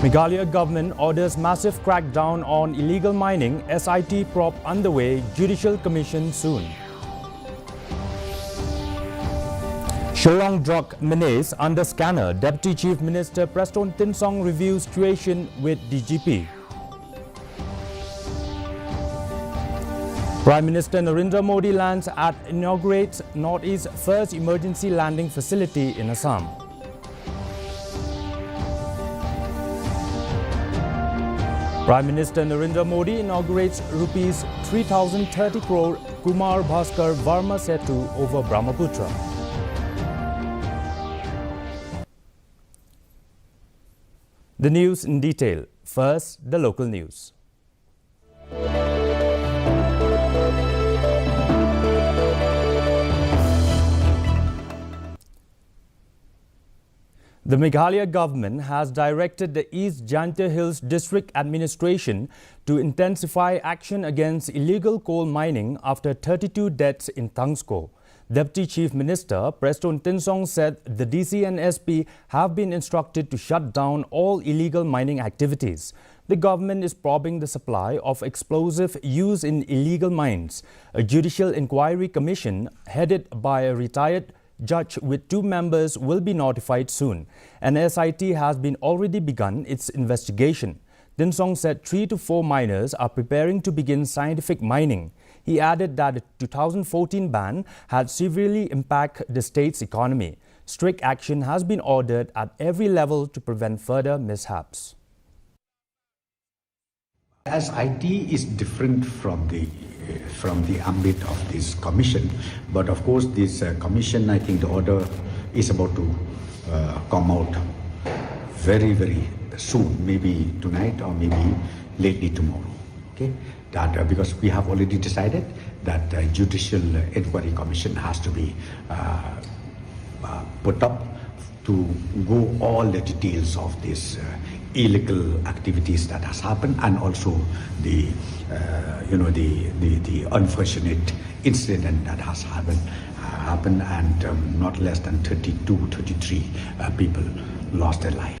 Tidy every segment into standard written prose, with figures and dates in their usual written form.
Meghalaya government orders massive crackdown on illegal mining, SIT probe underway, judicial commission soon. Shillong drug menace under scanner, Deputy Chief Minister Preston Tinsong reviews situation with DGP. Prime Minister Narendra Modi lands at inaugurates Northeast's first emergency landing facility in Assam. Prime Minister Narendra Modi inaugurates Rs 3,030 crore Kumar Bhaskar Varma Setu over Brahmaputra. The news in detail. First, the local news. The Meghalaya government has directed the East Janta Hills District Administration to intensify action against illegal coal mining after 32 deaths in Tangsko. Deputy Chief Minister Preston Tinsong said the DC and SP have been instructed to shut down all illegal mining activities. The government is probing the supply of explosive used in illegal mines. A judicial inquiry commission headed by a retired judge with 2 members will be notified soon. An SIT has been already begun its investigation. Tinsong said 3 to 4 miners are preparing to begin scientific mining. He added that the 2014 ban had severely impacted the state's economy. Strict action has been ordered at every level to prevent further mishaps. As IT is different from the ambit of this commission, but of course this commission, I think the order is about to come out very soon, maybe tonight or maybe lately tomorrow. Okay, that because we have already decided that the judicial inquiry commission has to be put up to go all the details of this illegal activities that has happened, and also the the unfortunate incident that has happened and not less than 33 people lost their life.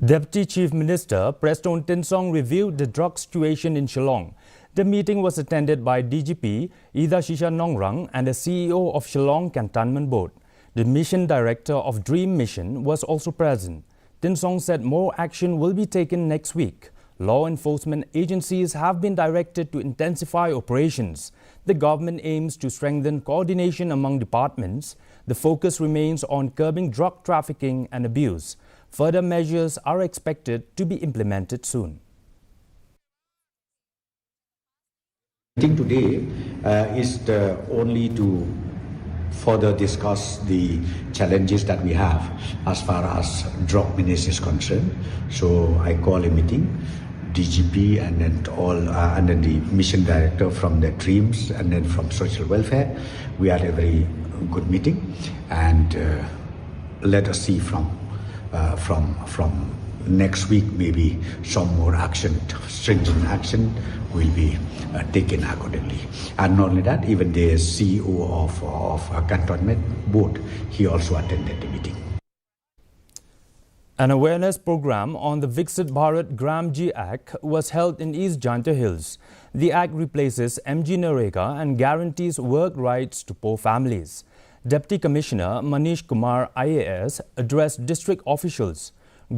Deputy Chief Minister Preston Tinsong reviewed the drug situation in Shillong. The meeting was attended by DGP Ida Shisha Nongrang and the CEO of Shillong Cantonment Board. The mission director of Dream Mission was also present. Tinsong said more action will be taken next week. Law enforcement agencies have been directed to intensify operations. The government aims to strengthen coordination among departments. The focus remains on curbing drug trafficking and abuse. Further measures are expected to be implemented soon. Meeting today is only to further discuss the challenges that we have as far as drug menace is concerned. So I call a meeting, DGP and then the mission director from the Dreams and then from social welfare. We had a very good meeting, and let us see from next week maybe some more action, stringent action will be taken accordingly. And not only that, even the CEO of Cantonment Board, he also attended the meeting. An awareness program on the Viksit Bharat Gram-Ji Act was held in East Janta Hills. The act replaces MG Narega and guarantees work rights to poor families. Deputy Commissioner Manish Kumar IAS addressed district officials.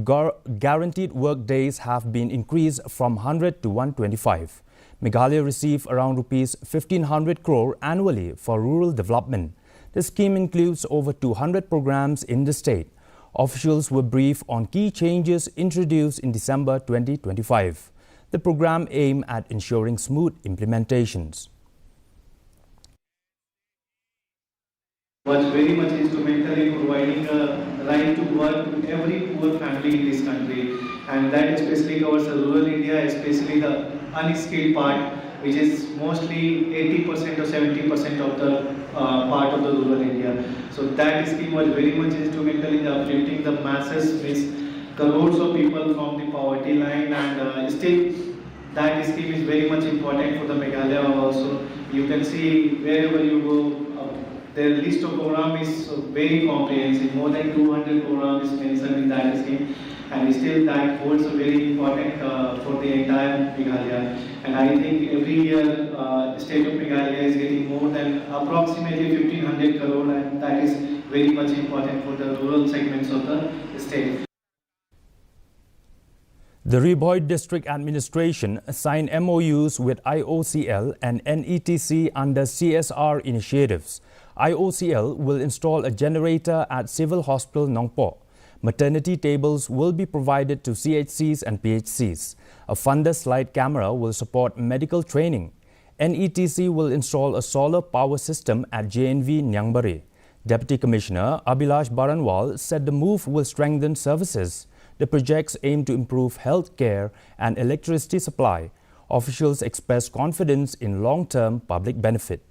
Guaranteed work days have been increased from 100 to 125. Meghalaya received around Rs 1,500 crore annually for rural development. The scheme includes over 200 programs in the state. Officials were briefed on key changes introduced in December 2025. The program aimed at ensuring smooth implementations. Was very much instrumental in providing a right to work to every poor family in this country, and that especially covers the rural India, especially the unskilled part, which is mostly 80% or 70% of the part of the rural India. So that scheme was very much instrumental in uplifting the masses, means crores of people from the poverty line, and still that scheme is very much important for the Meghalaya also. You can see wherever you go, Their list of program is very comprehensive. More than 200 programs is mentioned in that scheme, and still that holds a very important for the entire Meghalaya. And I think every year state of Meghalaya is getting more than approximately 1500 crore, and that is very much important for the rural segments of the state. The Riboy District Administration signed MOUs with IOCL and NETC under CSR initiatives. IOCL will install a generator at Civil Hospital Nongpo. Maternity tables will be provided to CHCs and PHCs. A fundus slide camera will support medical training. NETC will install a solar power system at JNV Nyangbare. Deputy Commissioner Abhilash Baranwal said the move will strengthen services. The projects aim to improve health care and electricity supply. Officials express confidence in long-term public benefit.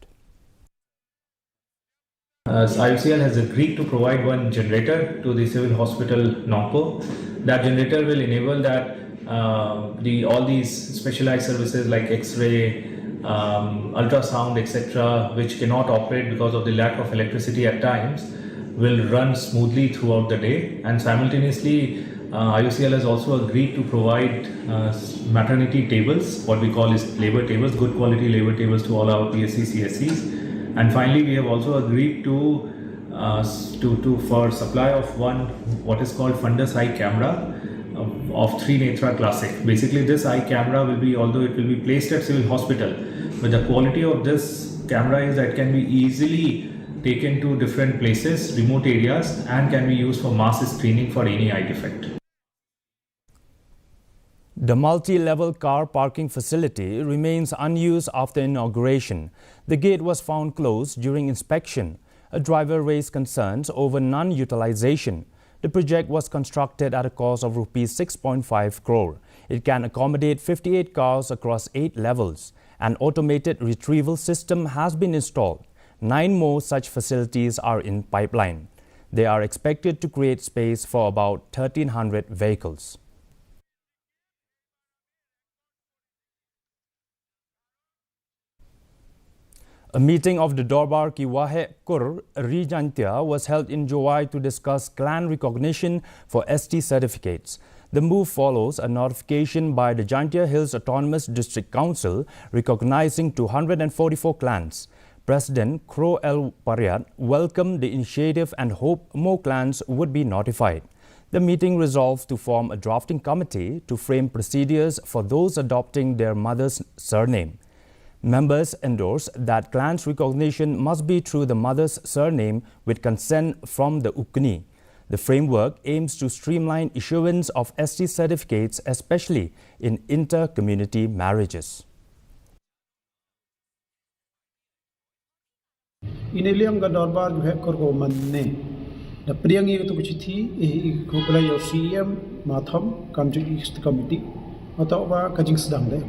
IOCL has agreed to provide one generator to the Civil Hospital Nongpo. That generator will enable that all these specialized services like X-ray, ultrasound, etc., which cannot operate because of the lack of electricity at times, will run smoothly throughout the day. And simultaneously, IOCL has also agreed to provide maternity tables, what we call is labor tables, good quality labor tables to all our PSCs, CSCs. And finally, we have also agreed to for supply of one what is called fundus eye camera of 3 Netra Classic. Basically, this eye camera will be, although it will be placed at Civil Hospital, but the quality of this camera is that it can be easily taken to different places, remote areas, and can be used for mass screening for any eye defect. The multi-level car parking facility remains unused after inauguration. The gate was found closed during inspection. A driver raised concerns over non-utilization. The project was constructed at a cost of Rs 6.5 crore. It can accommodate 58 cars across 8 levels. An automated retrieval system has been installed. 9 more such facilities are in pipeline. They are expected to create space for about 1,300 vehicles. A meeting of the Dorbar Ki Wahe Kur Rijantya was held in Jowai to discuss clan recognition for ST certificates. The move follows a notification by the Jantya Hills Autonomous District Council recognizing 244 clans. President Kro El Pariat welcomed the initiative and hoped more clans would be notified. The meeting resolved to form a drafting committee to frame procedures for those adopting their mother's surname. Members endorsed that clans recognition must be through the mother's surname with consent from the Ukni. The framework aims to streamline issuance of ST certificates, especially in inter-community marriages. Iniliam ga dorbar guhe korgo manne da priyangi to kuchithi ko play your CM matham kamju committee atau ba kajing sedang de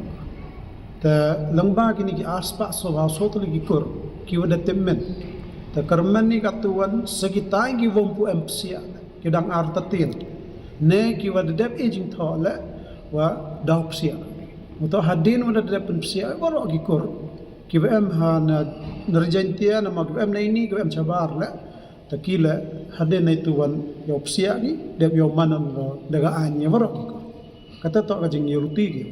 ta lamba kini ki aspa so ba so to lagi kur ki wada temmen ta karman ni katuan sekitai ki wompu empsia ki dang artatin ne ki wada dep aging thole wa dopsia atau hadin wada dep empsia baru ki kur ki em han nerjantia nama ki em ini ki em chabar la ta kila hadin nai tuan yopsia ni dep yo manan daga anya baru ki kur kata to ka jing yuruti ki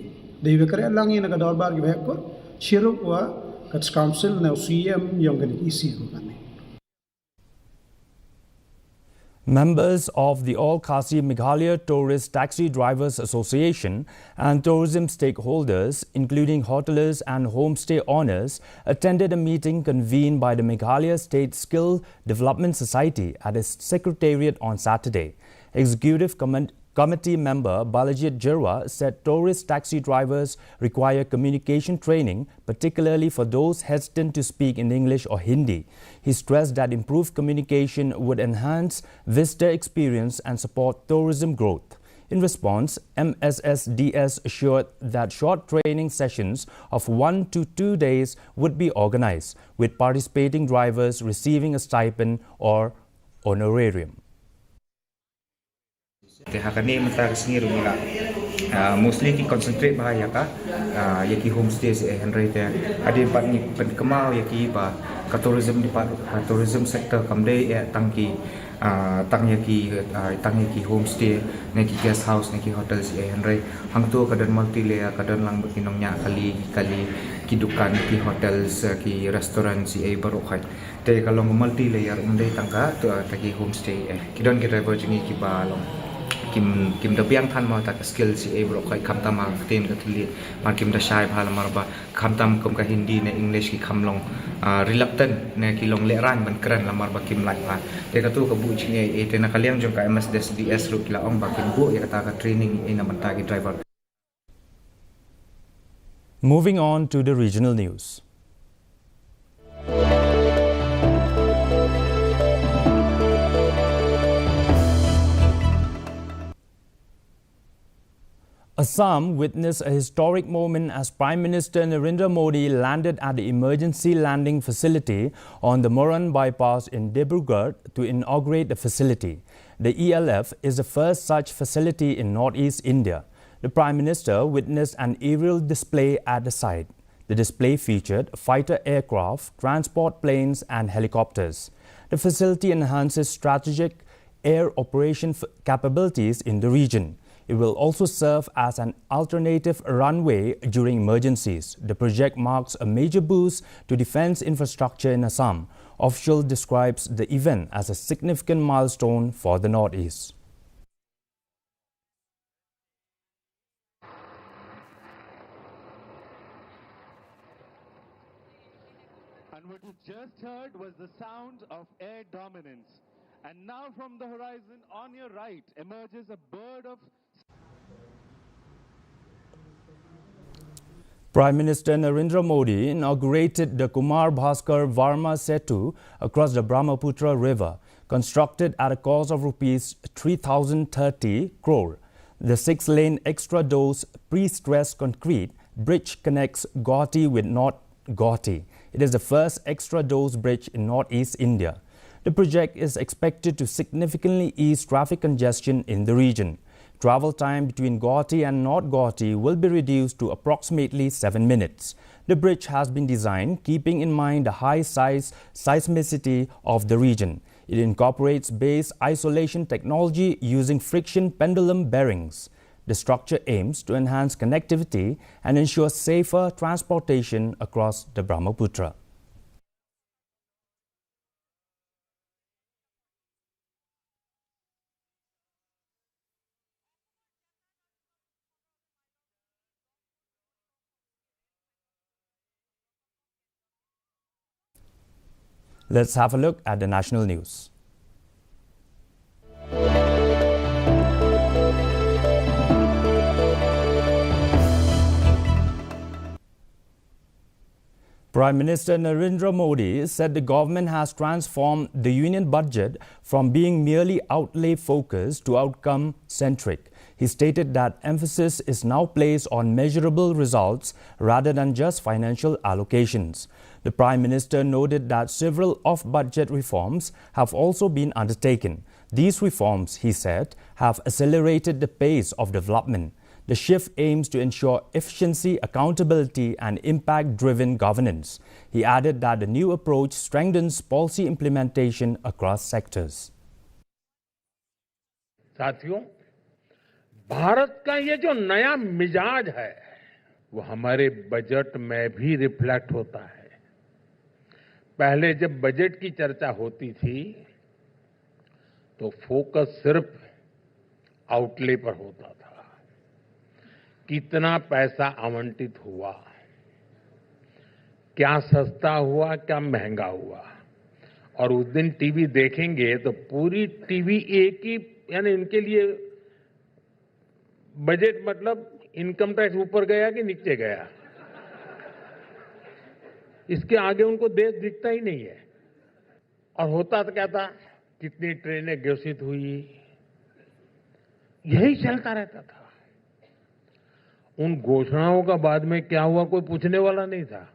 Dewi kerja langi nak ada orbar kita ekor, syirup wa kat council na CM yang kena isi tu kan. Members of the All Khasi Meghalaya Tourist Taxi Drivers Association and tourism stakeholders, including hoteliers and homestay owners, attended a meeting convened by the Meghalaya State Skill Development Society at its secretariat on Saturday. Executive Committee member Balajit Jirwa said tourist taxi drivers require communication training, particularly for those hesitant to speak in English or Hindi. He stressed that improved communication would enhance visitor experience and support tourism growth. In response, MSSDS assured that short training sessions of 1 to 2 days would be organized, with participating drivers receiving a stipend or honorarium. Hakani mentar sini rumila mostly ki concentrate bahaya ka yaki homestay se henry te ade pat ni pen kemau yaki ba ka tourism sector kamdei tangki tangyaki homestay neki guest house neki hotels henry hangto kadan multi layer kadan lang kinongnya kali kidukan ki hotels ki restaurants baru khai te kalong multi layer umdei tangka to taki homestay kidon ki driver jingi ki balong kim da biang than ma ta skill baru khai kamta ma ten ka thili mar kim da shai bhal marba kamtam kom ka hindi ne english ki khamlong reluctant ne ki long le ran ban kran la marba kim lai pa te ka tu ka bu jingi te na kaliang jong ka MSDS ru kila ong ba kim bu ya ta ka training ina man ta ki driver. Moving on to the regional news. Assam witnessed a historic moment as Prime Minister Narendra Modi landed at the emergency landing facility on the Moran bypass in Dibrugarh to inaugurate the facility. The ELF is the first such facility in northeast India. The Prime Minister witnessed an aerial display at the site. The display featured fighter aircraft, transport planes and helicopters. The facility enhances strategic air operation capabilities in the region. It will also serve as an alternative runway during emergencies. The project marks a major boost to defense infrastructure in Assam. Official describes the event as a significant milestone for the Northeast. And what you just heard was the sound of air dominance. And now from the horizon on your right emerges a bird of... Prime Minister Narendra Modi inaugurated the Kumar Bhaskar Varma Setu across the Brahmaputra River, constructed at a cost of Rs 3,030 crore. The 6-lane extra-dose pre-stressed concrete bridge connects Guwahati with North Guwahati. It is the first extra-dose bridge in northeast India. The project is expected to significantly ease traffic congestion in the region. Travel time between Guwahati and North Guwahati will be reduced to approximately 7 minutes. The bridge has been designed keeping in mind the high seismicity of the region. It incorporates base isolation technology using friction pendulum bearings. The structure aims to enhance connectivity and ensure safer transportation across the Brahmaputra. Let's have a look at the national news. Prime Minister Narendra Modi said the government has transformed the union budget from being merely outlay-focused to outcome-centric. He stated that emphasis is now placed on measurable results rather than just financial allocations. The Prime Minister noted that several off-budget reforms have also been undertaken. These reforms, he said, have accelerated the pace of development. The shift aims to ensure efficiency, accountability and impact-driven governance. He added that the new approach strengthens policy implementation across sectors. साथियों, भारत का ये जो नया मिजाज है वो हमारे budget में भी रिफ्लेक्ट होता है। पहले जब बजट की चर्चा होती थी तो फोकस सिर्फ आउटले पर होता था। कितना पैसा आवंटित हुआ, क्या सस्ता हुआ, क्या महंगा हुआ, और उस दिन टीवी देखेंगे तो पूरी टीवी एक ही, यानी इनके लिए बजट मतलब इनकम टैक्स ऊपर गया कि नीचे गया, इसके आगे उनको देश दिखता ही नहीं है। और होता तो क्या था, कितनी ट्रेनें घोषित हुई, यही चलता रहता था। उन घोषणाओं का बाद में क्या हुआ कोई पूछने वाला नहीं था।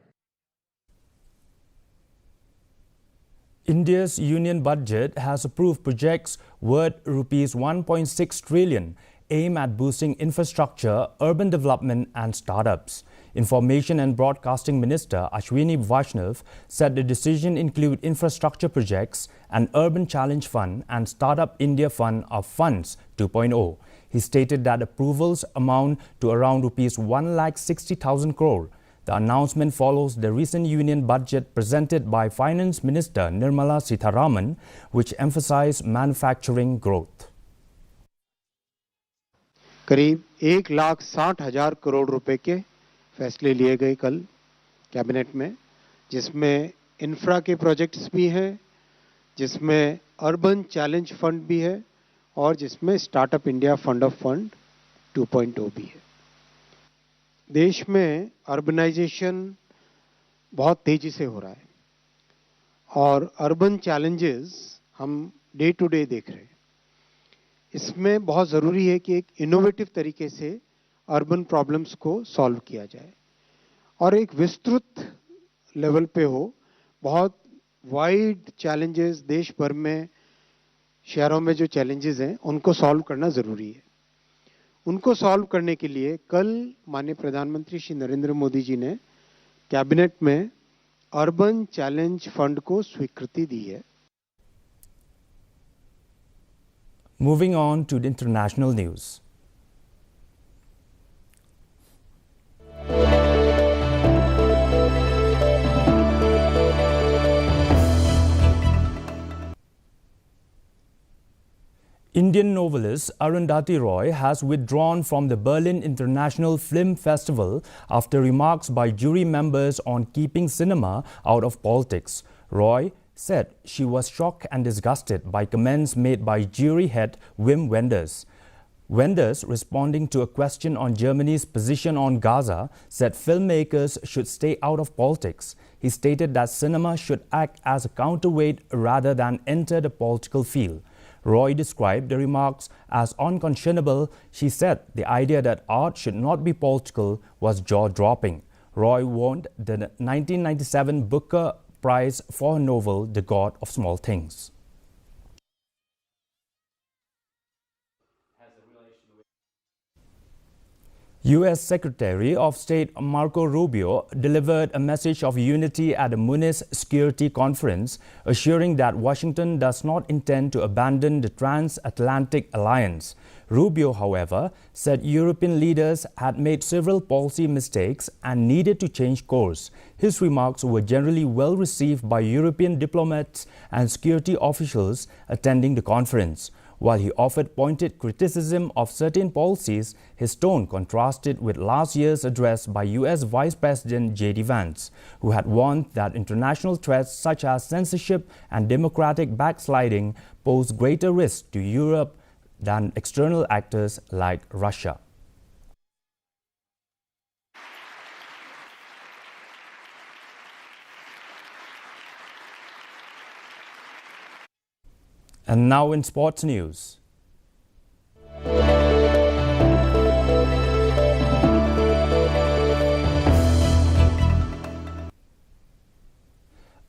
India's union budget has approved projects worth Rs 1.6 trillion aimed at boosting infrastructure, urban development and startups. Information and Broadcasting Minister Ashwini Vaishnav said the decision include infrastructure projects, an Urban Challenge Fund and Startup India Fund of Funds 2.0. He stated that approvals amount to around Rs 1,60,000 crore. The announcement follows the recent union budget presented by Finance Minister Nirmala Sitharaman, which emphasized manufacturing growth. करीब 1,60,000 करोड़ रुपए के फैसले लिए गए कल cabinet में, जिसमें infra के प्रोजेक्ट्स भी हैं, जिसमें अर्बन चैलेंज फंड भी है और जिसमें startup India fund of fund 2.0 भी है। देश में अर्बनाइजेशन बहुत तेजी से हो रहा है और अर्बन चैलेंजेस हम डे टू डे देख रहे हैं। इसमें बहुत ज़रूरी है कि एक इनोवेटिव तरीके से अर्बन प्रॉब्लम्स को सॉल्व किया जाए और एक विस्तृत लेवल पे हो। बहुत वाइड चैलेंजेस देश भर में, शहरों में जो चैलेंजेस हैं उनको सॉल्व करना ज़रूरी है। उनको सॉल्व करने के लिए कल माननीय प्रधानमंत्री श्री नरेंद्र मोदी जी ने कैबिनेट में अर्बन चैलेंज फंड को स्वीकृति दी है। Moving on to the international news. Indian novelist Arundhati Roy has withdrawn from the Berlin International Film Festival after remarks by jury members on keeping cinema out of politics. Roy said she was shocked and disgusted by comments made by jury head Wim Wenders. Wenders, responding to a question on Germany's position on Gaza, said filmmakers should stay out of politics. He stated that cinema should act as a counterweight rather than enter the political field. Roy described the remarks as unconscionable. She said the idea that art should not be political was jaw-dropping. Roy won the 1997 Booker Prize for her novel The God of Small Things. U.S. Secretary of State Marco Rubio delivered a message of unity at the Munich Security Conference, assuring that Washington does not intend to abandon the transatlantic alliance. Rubio, however, said European leaders had made several policy mistakes and needed to change course. His remarks were generally well received by European diplomats and security officials attending the conference. While he offered pointed criticism of certain policies, his tone contrasted with last year's address by U.S. Vice President J.D. Vance, who had warned that international threats such as censorship and democratic backsliding pose greater risk to Europe than external actors like Russia. And now in sports news.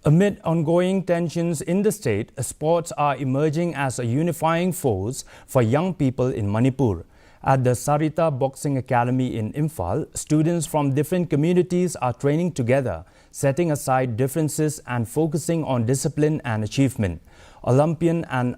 Amid ongoing tensions in the state, sports are emerging as a unifying force for young people in Manipur. At the Sarita Boxing Academy in Imphal, students from different communities are training together, setting aside differences and focusing on discipline and achievement. Olympian and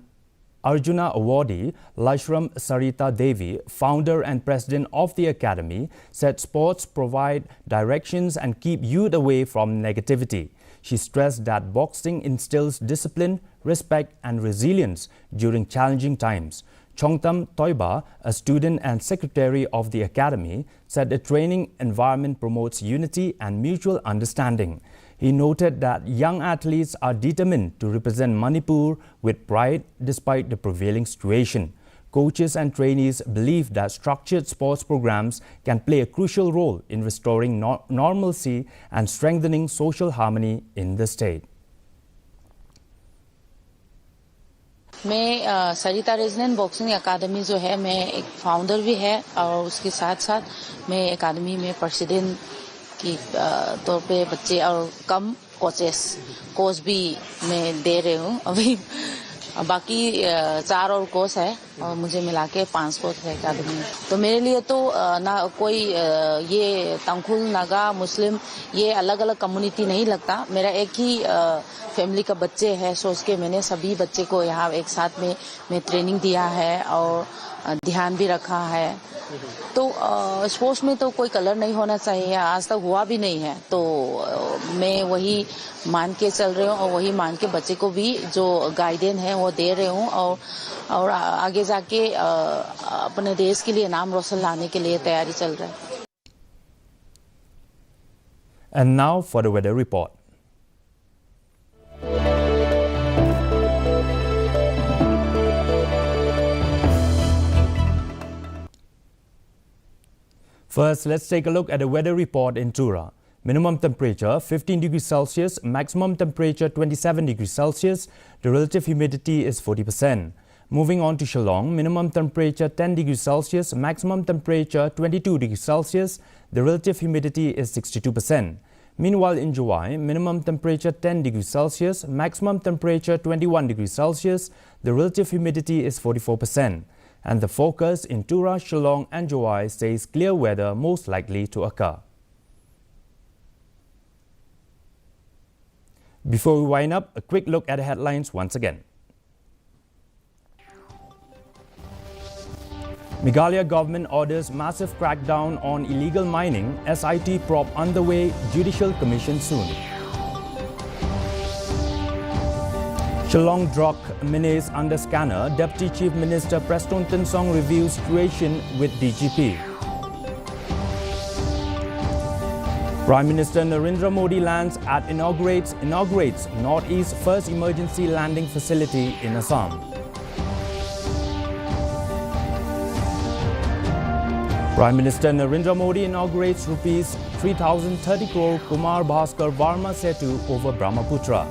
Arjuna awardee Lashram Sarita Devi, founder and president of the academy, said sports provide directions and keep youth away from negativity. She stressed that boxing instills discipline, respect and resilience during challenging times. Chongtam Toiba, a student and secretary of the academy, said the training environment promotes unity and mutual understanding. He noted that young athletes are determined to represent Manipur with pride despite the prevailing situation. Coaches and trainees believe that structured sports programs can play a crucial role in restoring normalcy and strengthening social harmony in the state. मैं सरिता resident boxing academy जो है, मैं एक founder भी है और उसके साथ साथ मैं एकेडमी में प्रेसिडेंट की तौर पे बच्चे और कम कोच भी मैं दे रही हूँ। अभी बाकी 4 और कोच है और मुझे मिला के 5 स्पोर्ट एकेडमी। तो मेरे लिए तो ना कोई ये तंगखुल, नागा, मुस्लिम ये अलग अलग कम्युनिटी नहीं लगता। मेरा एक ही फैमिली का बच्चे है, सोच के मैंने सभी बच्चे को यहाँ एक साथ में मैं ट्रेनिंग दिया है और ध्यान भी रखा है। तो स्पोर्ट्स में तो कोई कलर नहीं होना चाहिए, आज तक हुआ भी नहीं है। तो मैं वही मान के चल रही हूँ और वही मान के बच्चे को भी जो गाइडेंस है वो दे रही हूँ और आगे जाके अपने देश के लिए नाम रोशन लाने के लिए तैयारी चल रही है। And now for the weather report. First, let's take a look at the weather report in Tura. Minimum temperature 15 degrees Celsius, maximum temperature 27 degrees Celsius. The relative humidity is 40%. Moving on to Shillong, minimum temperature 10 degrees Celsius, maximum temperature 22 degrees Celsius. The relative humidity is 62%. Meanwhile, in Juwai, minimum temperature 10 degrees Celsius, maximum temperature 21 degrees Celsius. The relative humidity is 44%. And the focus in Tura, Shillong and Juwai says clear weather most likely to occur. Before we wind up, a quick look at the headlines once again. Meghalaya government orders massive crackdown on illegal mining, SIT probe underway, Judicial Commission soon. Shillong drug menace under scanner, Deputy Chief Minister Preston Tinsong reviews situation with DGP. Prime Minister Narendra Modi lands at inaugurates Northeast first emergency landing facility in Assam. Prime Minister Narendra Modi inaugurates Rs 3,030 crore Kumar Bhaskar Varma Setu over Brahmaputra.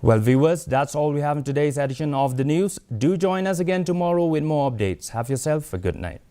Well, viewers, that's all we have in today's edition of the news. Do join us again tomorrow with more updates. Have yourself a good night.